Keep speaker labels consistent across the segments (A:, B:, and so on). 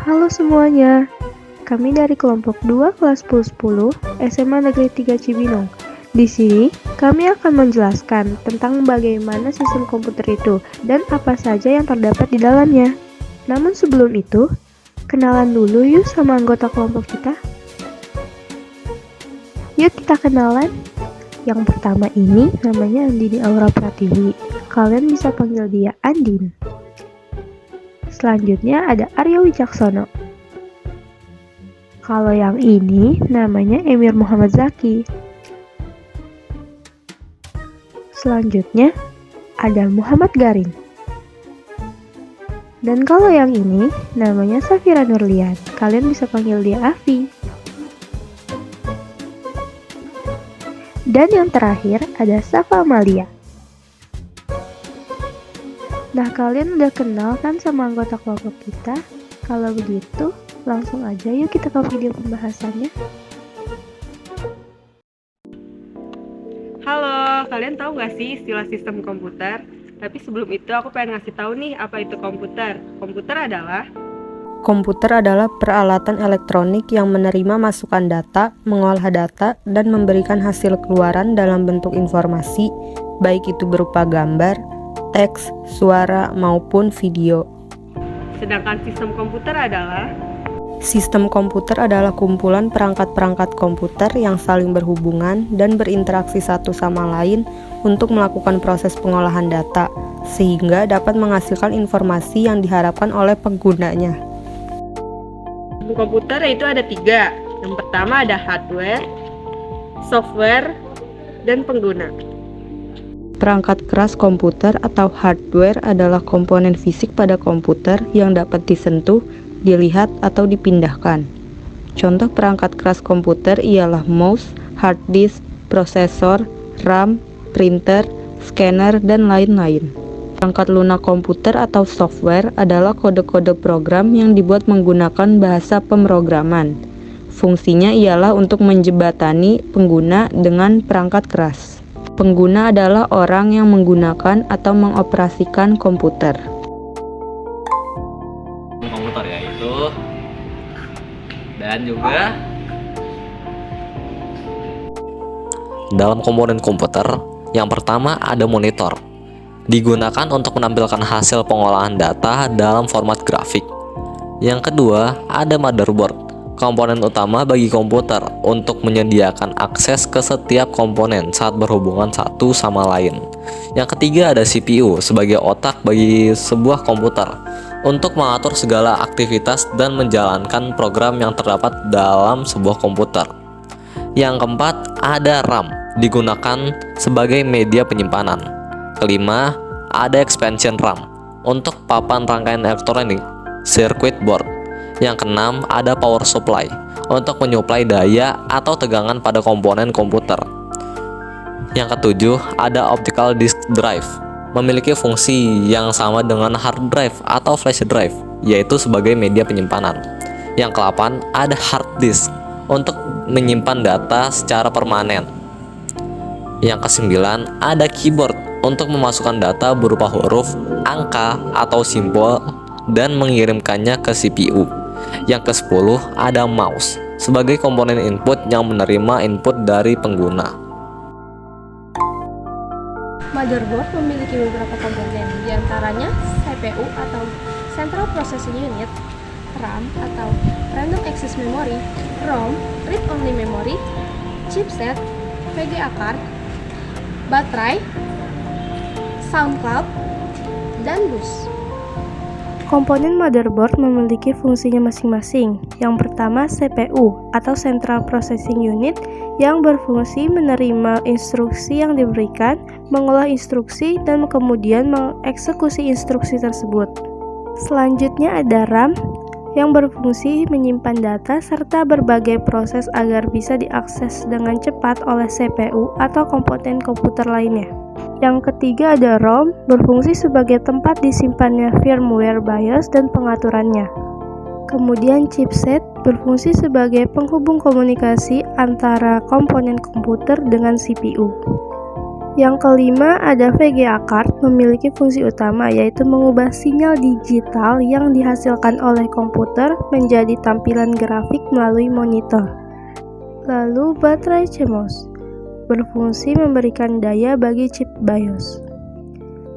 A: Halo semuanya, kami dari kelompok 2 kelas 10 SMA Negeri 3 Cibinong. Di sini, kami akan menjelaskan tentang bagaimana sistem komputer itu dan apa saja yang terdapat di dalamnya. Namun sebelum itu, kenalan dulu yuk sama anggota kelompok kita. Yuk kita kenalan. Yang pertama ini namanya Andini Aura Pratiwi. Kalian bisa panggil dia Andin. Selanjutnya ada Arya Wicaksono. Kalau yang ini namanya Emir Muhammad Zaki. Selanjutnya ada Muhammad Garin. Dan kalau yang ini namanya Safira Nurlian. Kalian bisa panggil dia Afi. Dan yang terakhir ada Safa Amalia. Nah, kalian udah kenal kan sama anggota kelompok kita? Kalau begitu, langsung aja yuk kita ke video pembahasannya.
B: Halo, kalian tahu nggak sih istilah sistem komputer? Tapi sebelum itu aku pengen ngasih tahu nih apa itu komputer.
C: Komputer adalah peralatan elektronik yang menerima masukan data, mengolah data, dan memberikan hasil keluaran dalam bentuk informasi, baik itu berupa gambar, teks, suara, maupun video.
B: Sedangkan sistem komputer adalah
C: Sistem komputer adalah kumpulan perangkat-perangkat komputer yang saling berhubungan dan berinteraksi satu sama lain untuk melakukan proses pengolahan data, sehingga dapat menghasilkan informasi yang diharapkan oleh penggunanya.
B: komputer yaitu ada 3. Yang pertama ada hardware, software, dan pengguna.
C: Perangkat keras komputer atau hardware adalah komponen fisik pada komputer yang dapat disentuh, dilihat, atau dipindahkan. Contoh perangkat keras komputer ialah mouse, hard disk, prosesor, RAM, printer, scanner, dan lain-lain. Perangkat lunak komputer atau software adalah kode-kode program yang dibuat menggunakan bahasa pemrograman. Fungsinya ialah untuk menjembatani pengguna dengan perangkat keras. Pengguna adalah orang yang menggunakan atau mengoperasikan komputer.
D: Komputer yaitu dan juga dalam komponen komputer yang pertama ada monitor, digunakan untuk menampilkan hasil pengolahan data dalam format grafik. Yang kedua ada motherboard, komponen utama bagi komputer untuk menyediakan akses ke setiap komponen saat berhubungan satu sama lain. Yang ketiga ada CPU sebagai otak bagi sebuah komputer untuk mengatur segala aktivitas dan menjalankan program yang terdapat dalam sebuah komputer. Yang keempat ada RAM, digunakan sebagai media penyimpanan. Kelima ada expansion RAM untuk papan rangkaian elektronik, circuit board. Yang keenam ada power supply untuk menyuplai daya atau tegangan pada komponen komputer. Yang ketujuh ada optical disk drive, memiliki fungsi yang sama dengan hard drive atau flash drive, yaitu sebagai media penyimpanan. Yang ke-8 ada hard disk untuk menyimpan data secara permanen. Yang ke-9 ada keyboard untuk memasukkan data berupa huruf, angka, atau simbol dan mengirimkannya ke CPU. Yang ke-10 ada mouse sebagai komponen input yang menerima input dari pengguna.
E: Motherboard memiliki beberapa komponen, diantaranya CPU atau Central Processing Unit, RAM atau Random Access Memory, ROM, Read Only Memory, chipset, VGA card, baterai, sound card, dan bus.
A: Komponen motherboard memiliki fungsinya masing-masing. Yang pertama CPU atau Central Processing Unit yang berfungsi menerima instruksi yang diberikan, mengolah instruksi, dan kemudian mengeksekusi instruksi tersebut. Selanjutnya ada RAM yang berfungsi menyimpan data serta berbagai proses agar bisa diakses dengan cepat oleh CPU atau komponen komputer lainnya. Yang ketiga ada ROM, berfungsi sebagai tempat disimpannya firmware BIOS dan pengaturannya. Kemudian chipset berfungsi sebagai penghubung komunikasi antara komponen komputer dengan CPU. Yang kelima ada VGA card, memiliki fungsi utama yaitu mengubah sinyal digital yang dihasilkan oleh komputer menjadi tampilan grafik melalui monitor. Lalu baterai CMOS, berfungsi memberikan daya bagi chip BIOS.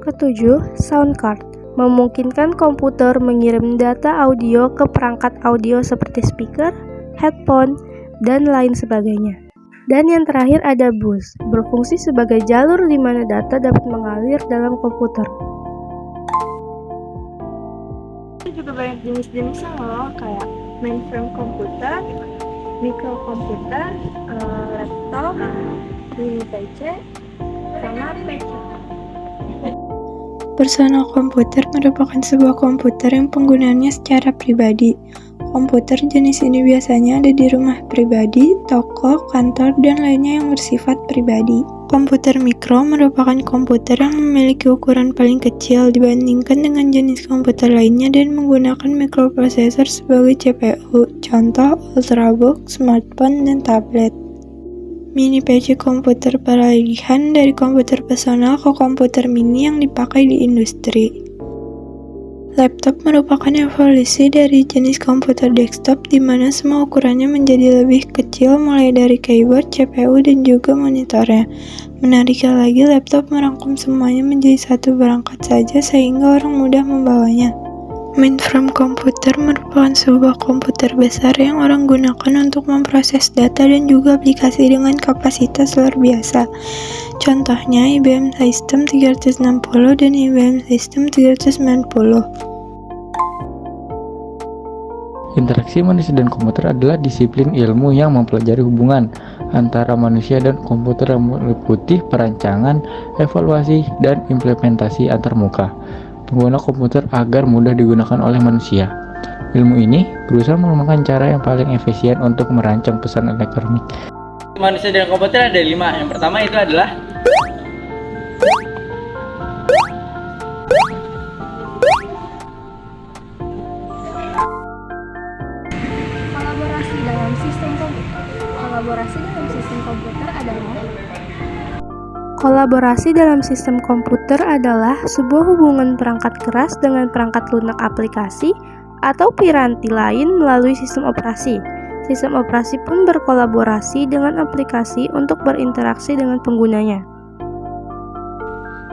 A: Ketujuh, sound card, memungkinkan komputer mengirim data audio ke perangkat audio seperti speaker, headphone, dan lain sebagainya. Dan yang terakhir ada bus, berfungsi sebagai jalur di mana data dapat mengalir dalam komputer.
E: Juga banyak jenis-jenisnya loh, kayak mainframe komputer, microkomputer, laptop, mini PC, sama PC.
F: Personal komputer merupakan sebuah komputer yang penggunaannya secara pribadi. Komputer jenis ini biasanya ada di rumah pribadi, toko, kantor, dan lainnya yang bersifat pribadi. Komputer mikro merupakan komputer yang memiliki ukuran paling kecil dibandingkan dengan jenis komputer lainnya dan menggunakan mikroprosesor sebagai CPU, contoh ultrabook, smartphone, dan tablet. Mini PC komputer peralihan dari komputer personal ke komputer mini yang dipakai di industri. Laptop merupakan evolusi dari jenis komputer desktop di mana semua ukurannya menjadi lebih kecil mulai dari keyboard, CPU, dan juga monitornya. Menariknya lagi, laptop merangkum semuanya menjadi satu perangkat saja sehingga orang mudah membawanya. Mainframe komputer merupakan sebuah komputer besar yang orang gunakan untuk memproses data dan juga aplikasi dengan kapasitas luar biasa. Contohnya IBM System 360 dan IBM System 390.
G: Interaksi manusia dan komputer adalah disiplin ilmu yang mempelajari hubungan antara manusia dan komputer yang meliputi perancangan, evaluasi, dan implementasi antarmuka pengguna komputer agar mudah digunakan oleh manusia. Ilmu ini berusaha mengembangkan cara yang paling efisien untuk merancang pesan elektronik.
H: Manusia dan komputer ada 5. Yang pertama itu adalah
E: Kolaborasi dalam sistem komputer. Kolaborasi dalam sistem komputer adalah
A: Kolaborasi dalam sistem komputer adalah sebuah hubungan perangkat keras dengan perangkat lunak aplikasi atau piranti lain melalui sistem operasi. Sistem operasi pun berkolaborasi dengan aplikasi untuk berinteraksi dengan penggunanya.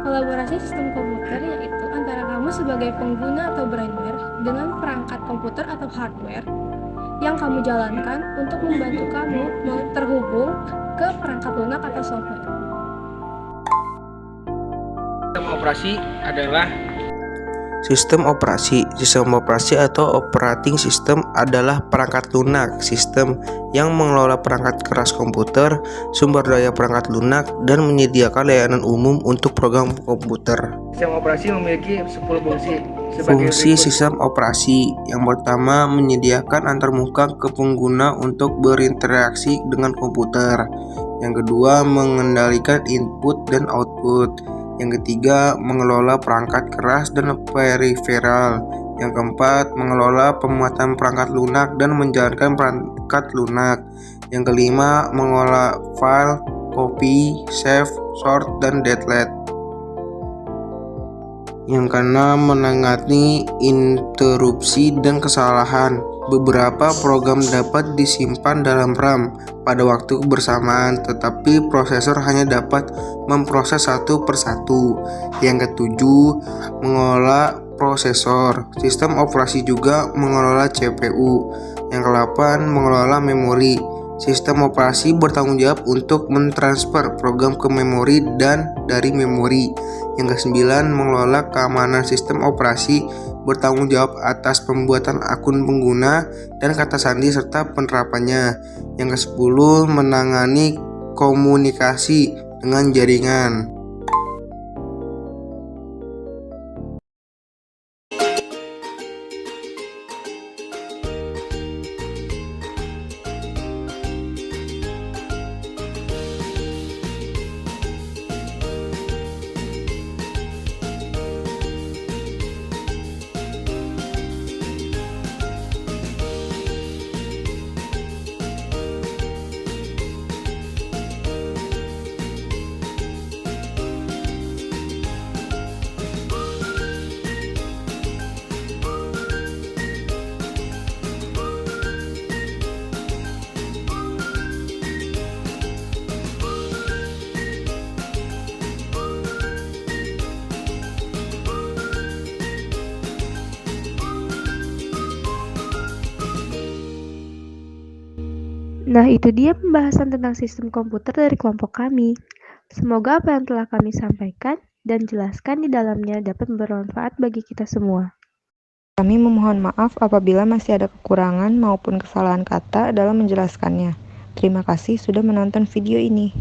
E: kolaborasi sistem komputer, yaitu antara kamu sebagai pengguna atau brander dengan perangkat komputer atau hardware yang kamu jalankan untuk membantu kamu terhubung ke perangkat lunak atau software.
I: Sistem operasi atau operating system adalah perangkat lunak sistem yang mengelola perangkat keras komputer, sumber daya perangkat lunak, dan menyediakan layanan umum untuk program komputer.
H: sistem operasi memiliki 10 fungsi.
I: Fungsi sistem operasi yang pertama menyediakan antarmuka ke pengguna untuk berinteraksi dengan komputer. Yang kedua mengendalikan input dan output. Yang ketiga mengelola perangkat keras dan peripheral. Yang keempat mengelola pemuatan perangkat lunak dan menjalankan perangkat lunak. Yang kelima mengelola file, copy, save, sort, dan delete. Yang keenam menangani interupsi dan kesalahan. Beberapa program dapat disimpan dalam RAM pada waktu bersamaan, tetapi prosesor hanya dapat memproses satu persatu. Yang ketujuh, mengelola prosesor. Sistem operasi juga mengelola CPU. Yang ke-8, mengelola memori. Sistem operasi bertanggung jawab untuk mentransfer program ke memori dan dari memori. Yang ke-9, mengelola keamanan. Sistem operasi bertanggung jawab atas pembuatan akun pengguna dan kata sandi serta penerapannya. Yang ke-10, menangani komunikasi dengan jaringan.
A: Nah, itu dia pembahasan tentang sistem komputer dari kelompok kami. Semoga apa yang telah kami sampaikan dan jelaskan di dalamnya dapat bermanfaat bagi kita semua.
C: Kami memohon maaf apabila masih ada kekurangan maupun kesalahan kata dalam menjelaskannya. Terima kasih sudah menonton video ini.